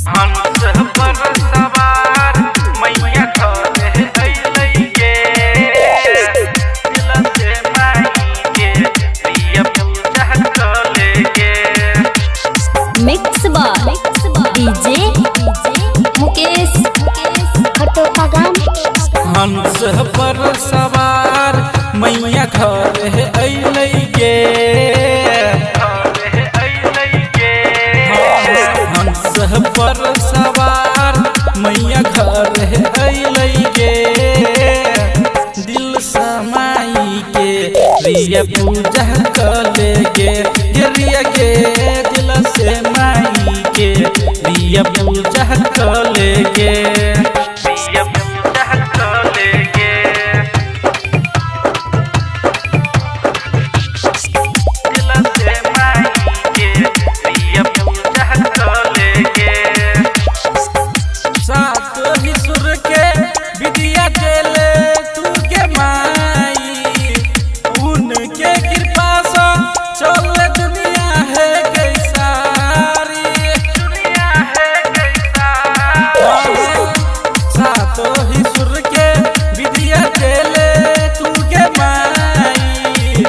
हंस पर सवार मैया घरे अइलै गे। दिल से माई के प्रिय पूजा कले गे। मिक्स बार डीजे मुकेश हंस पर सवार मैया घरे अइलै गे। हंस पर सवार मैया घरे अइलै गे। दिल समाई के प्रिय पूजा कले गे। गिरिया गे दिल से माई के प्रिय पूजा कले गे। प्रिय पूजा कले गे। दिल से माई के प्रिय पूजा कले गे। सात ही सुर के विद्या देले तू के माई। उनके कृपा से चले दुनिया है कैसारी। दुनिया है कैसारी। सात ही सुर के विद्या देले तू के माई।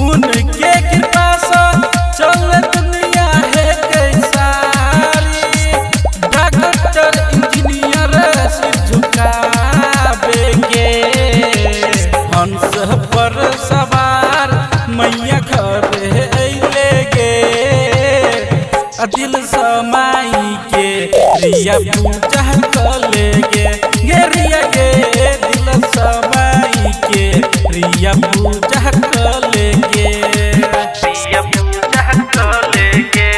उनके कृपा से चले दुनिया है कैसारी। डॉक्टर इंजीनियर सिर झुकावे गे। हंस पर सवार मैया घरे अइलै गे। दिल समाई के प्रिय पूजा कले गे। गेरिया गे दिल समाई के प्रिय पूजा कले गे। प्रिय पूजा कले गे।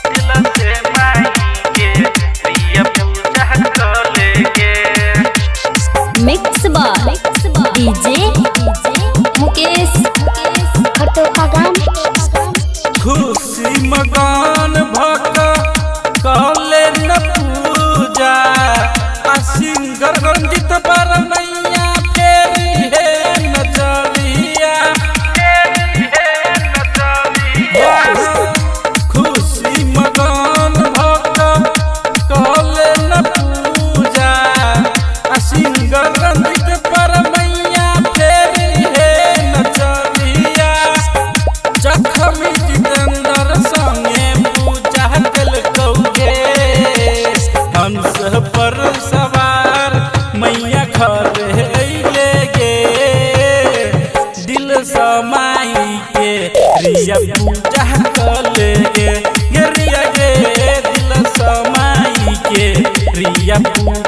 दिल से माई के प्रिय पूजा कले गे। मिक्स बार डीजे मुकेश खुशी मगन भक कले न पूजा। सिंगर रंजित पर मैया फेरी है नजरिया। खुशी मगन भक कले न पूजा। सिंगर रंजित पर मैया फेरी है नजरिया। जखमी जितेंद्र संगे पूजा कलकौ गे। हंस पर सवार मैया घरे अइलै गे। दिल समाई के प्रिय पूजा कले गे। गिरिया गे दिल समाई के प्रिय पूजा